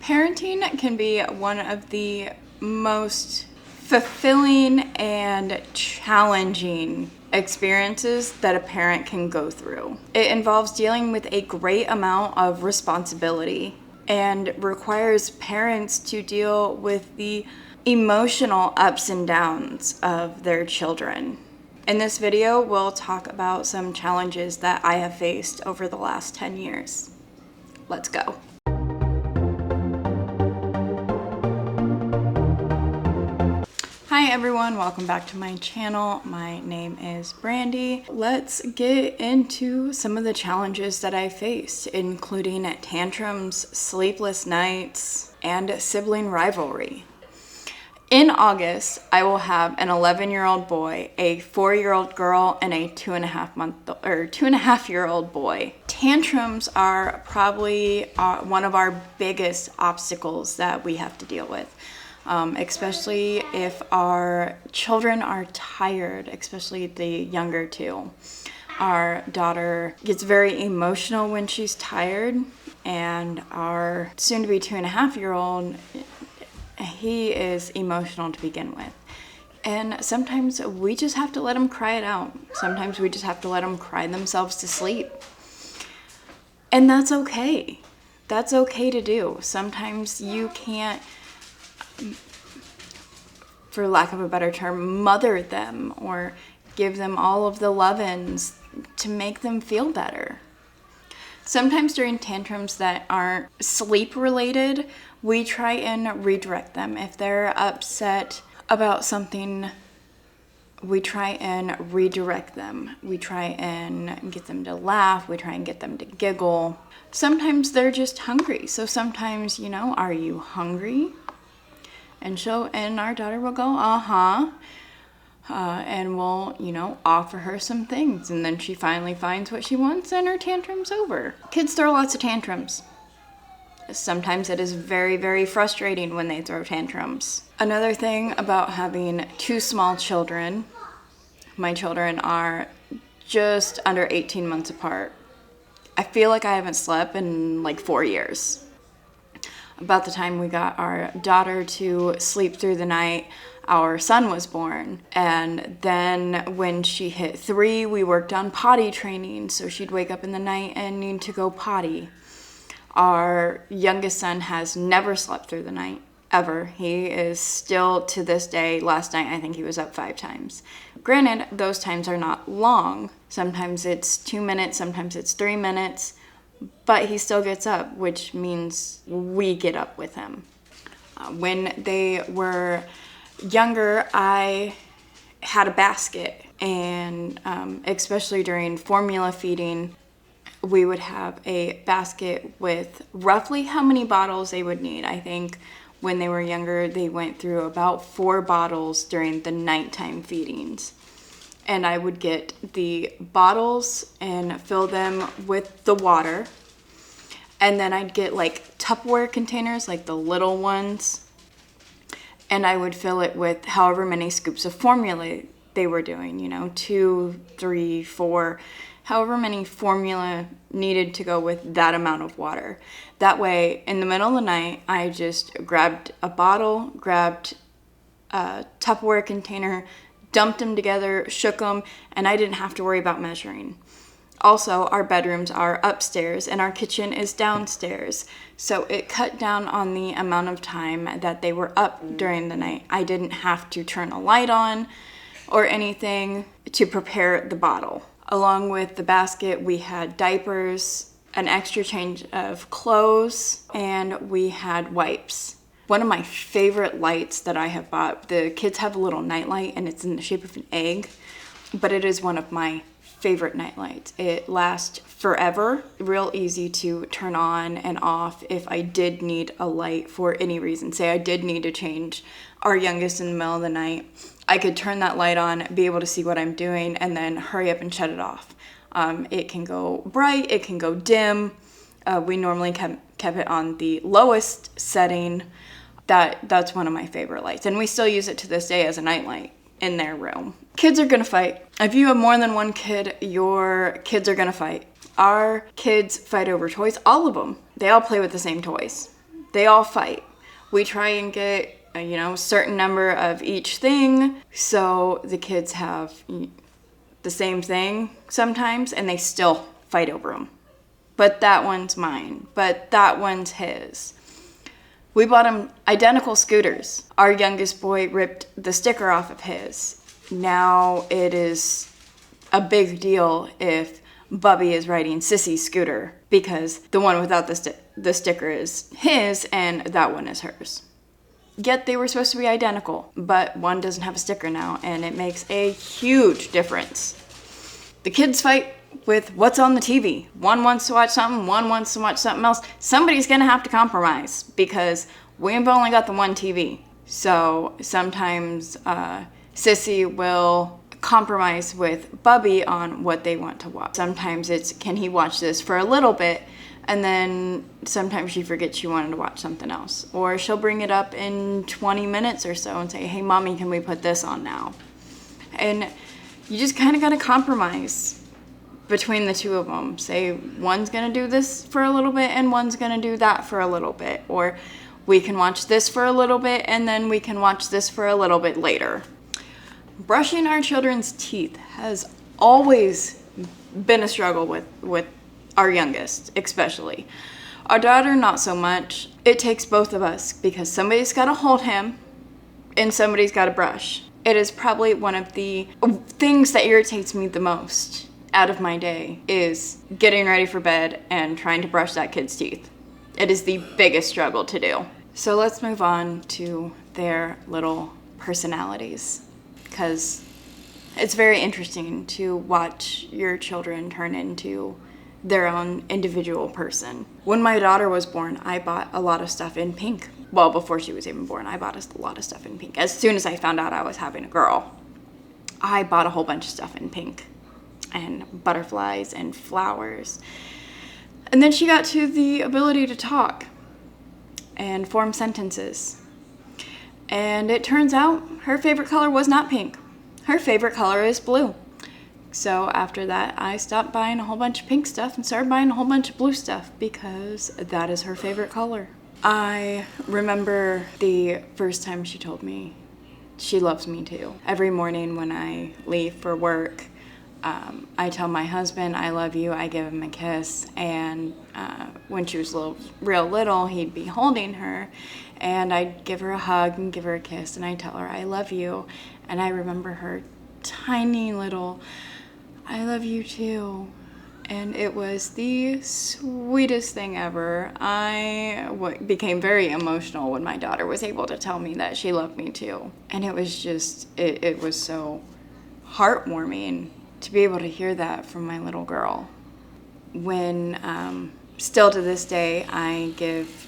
Parenting can be one of the most fulfilling and challenging experiences that a parent can go through. It involves dealing with a great amount of responsibility and requires parents to deal with the emotional ups and downs of their children. In this video, we'll talk about some challenges that I have faced over the last 10 years. Let's go. Hi everyone, welcome back to my channel. My name is Brandy. Let's get into some of the challenges that I faced, including tantrums, sleepless nights, and sibling rivalry. In August, I will have an 11-year-old boy, a 4-year-old girl, and a 2.5-year-old boy. Tantrums are probably one of our biggest obstacles that we have to deal with. Especially if our children are tired, especially the younger two. Our daughter gets very emotional when she's tired, and our soon-to-be 2.5-year-old, he is emotional to begin with. And sometimes we just have to let them cry it out. Sometimes we just have to let them cry themselves to sleep. And that's okay. That's okay to do. Sometimes you can't, for lack of a better term, mother them or give them all of the love-ins to make them feel better. Sometimes during tantrums that aren't sleep related, we try and redirect them. If they're upset about something, we try and redirect them. We try and get them to laugh. We try and get them to giggle. Sometimes they're just hungry. So sometimes, are you hungry? And our daughter will go, and we'll, offer her some things. And then she finally finds what she wants and her tantrum's over. Kids throw lots of tantrums. Sometimes it is very, very frustrating when they throw tantrums. Another thing about having two small children, my children are just under 18 months apart. I feel like I haven't slept in like 4 years. About the time we got our daughter to sleep through the night, our son was born. And then when she hit 3, we worked on potty training. So she'd wake up in the night and need to go potty. Our youngest son has never slept through the night, ever. He is still, to this day, last night I think he was up 5 times. Granted, those times are not long. Sometimes it's 2 minutes, sometimes it's 3 minutes. But he still gets up, which means we get up with him. When they were younger, I had a basket, and especially during formula feeding, we would have a basket with roughly how many bottles they would need. I think when they were younger, they went through about 4 bottles during the nighttime feedings. And I would get the bottles and fill them with the water. And then I'd get like Tupperware containers, like the little ones. And I would fill it with however many scoops of formula they were doing, 2, 3, 4, however many formula needed to go with that amount of water. That way, in the middle of the night, I just grabbed a bottle, grabbed a Tupperware container, dumped them together, shook them, and I didn't have to worry about measuring. Also, our bedrooms are upstairs and our kitchen is downstairs. So it cut down on the amount of time that they were up during the night. I didn't have to turn a light on or anything to prepare the bottle. Along with the basket, we had diapers, an extra change of clothes, and we had wipes. One of my favorite lights that I have bought, the kids have a little night light and it's in the shape of an egg, but it is one of my favorite night lights. It lasts forever, real easy to turn on and off if I did need a light for any reason. Say I did need to change our youngest in the middle of the night, I could turn that light on, be able to see what I'm doing, and then hurry up and shut it off. It can go bright, it can go dim. We normally kept it on the lowest setting. That's one of my favorite lights, and we still use it to this day as a night light in their room. Kids are gonna fight. If you have more than one kid, your kids are gonna fight. Our kids fight over toys, all of them. They all play with the same toys. They all fight. We try and get a certain number of each thing, so the kids have the same thing sometimes, and they still fight over them. But that one's mine. But that one's his. We bought him identical scooters. Our youngest boy ripped the sticker off of his. Now it is a big deal if Bubby is riding Sissy's scooter, because the one without the sticker is his and that one is hers. Yet they were supposed to be identical, but one doesn't have a sticker now, and it makes a huge difference. The kids fight with what's on the TV. One wants to watch something, one wants to watch something else. Somebody's gonna have to compromise, because we've only got the one TV. So sometimes Sissy will compromise with Bubby on what they want to watch. Sometimes it's, can he watch this for a little bit? And then sometimes she forgets she wanted to watch something else. Or she'll bring it up in 20 minutes or so and say, hey, Mommy, can we put this on now? And you just kind of got to compromise between the two of them. Say, one's going to do this for a little bit and one's going to do that for a little bit. Or we can watch this for a little bit and then we can watch this for a little bit later. Brushing our children's teeth has always been a struggle with our youngest, especially. Our daughter, not so much. It takes both of us, because somebody's got to hold him and somebody's got to brush. It is probably one of the things that irritates me the most out of my day, is getting ready for bed and trying to brush that kid's teeth. It is the biggest struggle to do. So let's move on to their little personalities, because it's very interesting to watch your children turn into their own individual person. When my daughter was born, I bought a lot of stuff in pink. Well, before she was even born, I bought a lot of stuff in pink. As soon as I found out I was having a girl, I bought a whole bunch of stuff in pink, and butterflies and flowers. And then she got to the ability to talk and form sentences. And it turns out her favorite color was not pink. Her favorite color is blue. So after that, I stopped buying a whole bunch of pink stuff and started buying a whole bunch of blue stuff, because that is her favorite color. I remember the first time she told me she loves me too. Every morning when I leave for work, I tell my husband I love you, I give him a kiss, and when she was real little, he'd be holding her, and I'd give her a hug and give her a kiss, and I'd tell her I love you, and I remember her tiny little I love you too. And it was the sweetest thing ever. I became very emotional when my daughter was able to tell me that she loved me too. And it was just, it was so heartwarming to be able to hear that from my little girl. When, still to this day, I give,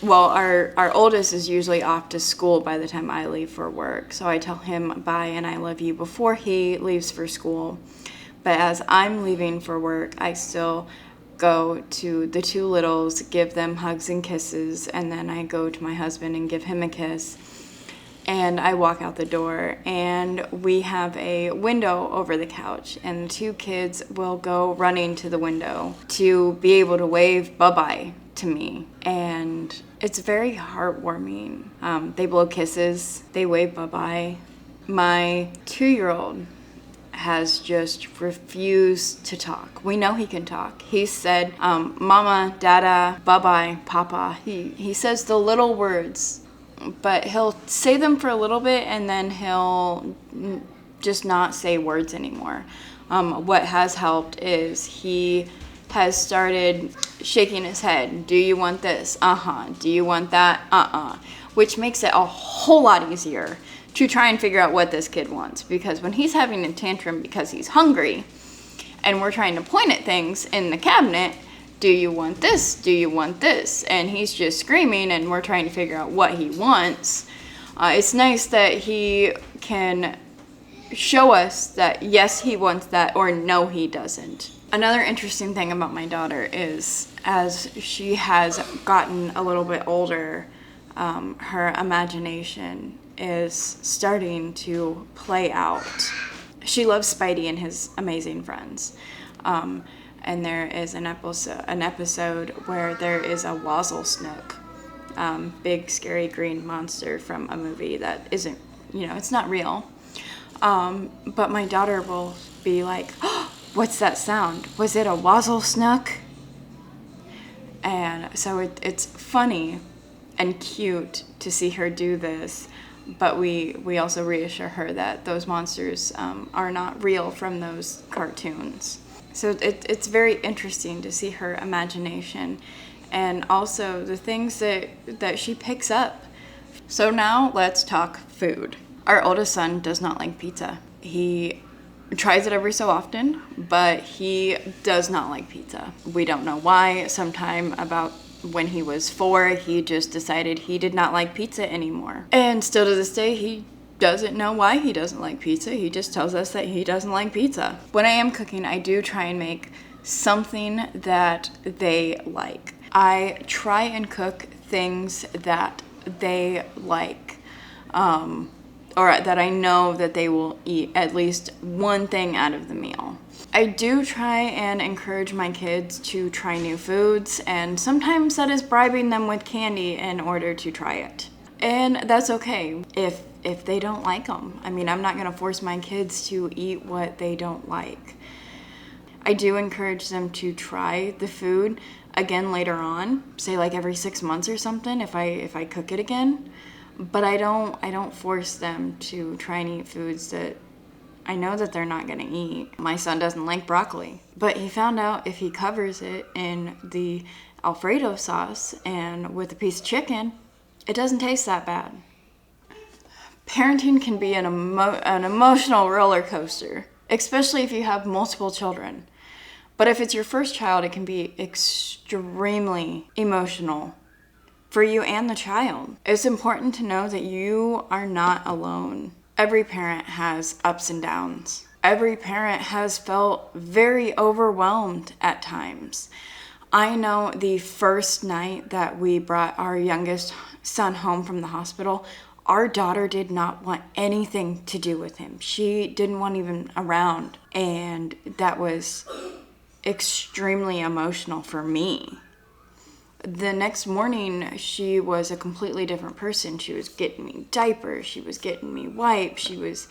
our oldest is usually off to school by the time I leave for work. So I tell him bye and I love you before he leaves for school. But as I'm leaving for work, I still go to the two littles, give them hugs and kisses, and then I go to my husband and give him a kiss. And I walk out the door, and we have a window over the couch, and the two kids will go running to the window to be able to wave bye-bye to me. And it's very heartwarming. They blow kisses, they wave bye-bye. My 2-year-old has just refused to talk. We know he can talk. He said, Mama, Dada, bye-bye, Papa. He says the little words, but he'll say them for a little bit and then he'll just not say words anymore. What has helped is he has started shaking his head. Do you want this? Uh-huh. Do you want that? Uh-uh. Which makes it a whole lot easier to try and figure out what this kid wants. Because when he's having a tantrum because he's hungry and we're trying to point at things in the cabinet, do you want this? Do you want this? And he's just screaming and we're trying to figure out what he wants. It's nice that he can show us that yes, he wants that, or no, he doesn't. Another interesting thing about my daughter is as she has gotten a little bit older, her imagination is starting to play out. She loves Spidey and his amazing friends. and there is an episode where there is a Wazzle Snook, big scary green monster from a movie that isn't, it's not real. But my daughter will be like, oh, what's that sound? Was it a Wazzle Snook? And so it's funny and cute to see her do this, but we also reassure her that those monsters are not real from those cartoons. So it's very interesting to see her imagination and also the things that she picks up. So now let's talk food. Our oldest son does not like pizza. He tries it every so often, but he does not like pizza. We don't know why. Sometime about when he was 4, he just decided he did not like pizza anymore. And still to this day, he doesn't know why he doesn't like pizza. He just tells us that he doesn't like pizza. When I am cooking, I do try and make something that they like. I try and cook things that they like, or that I know that they will eat at least one thing out of the meal. I do try and encourage my kids to try new foods, and sometimes that is bribing them with candy in order to try it. And that's okay if they don't like them. I mean, I'm not gonna force my kids to eat what they don't like. I do encourage them to try the food again later on, say like every 6 months or something if I cook it again. But I don't force them to try and eat foods that I know that they're not gonna eat. My son doesn't like broccoli, but he found out if he covers it in the Alfredo sauce and with a piece of chicken, it doesn't taste that bad. Parenting can be an emotional roller coaster, especially if you have multiple children. But if it's your first child, it can be extremely emotional for you and the child. It's important to know that you are not alone. Every parent has ups and downs. Every parent has felt very overwhelmed at times. I know the first night that we brought our youngest son home from the hospital, our daughter did not want anything to do with him. She didn't want even around, and that was extremely emotional for me. The next morning, she was a completely different person. She was getting me diapers, she was getting me wipes, she was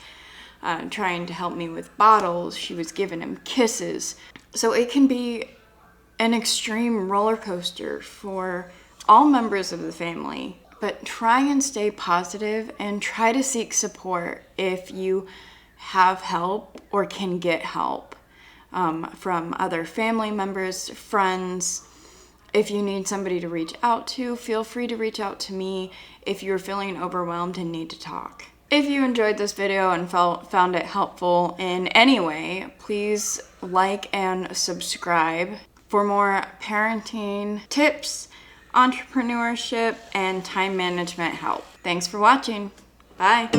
trying to help me with bottles, she was giving him kisses. So it can be an extreme roller coaster for all members of the family, but try and stay positive and try to seek support if you have help or can get help from other family members, friends. If you need somebody to reach out to, feel free to reach out to me if you're feeling overwhelmed and need to talk. If you enjoyed this video and found it helpful in any way, please like and subscribe for more parenting tips, entrepreneurship, and time management help. Thanks for watching. Bye.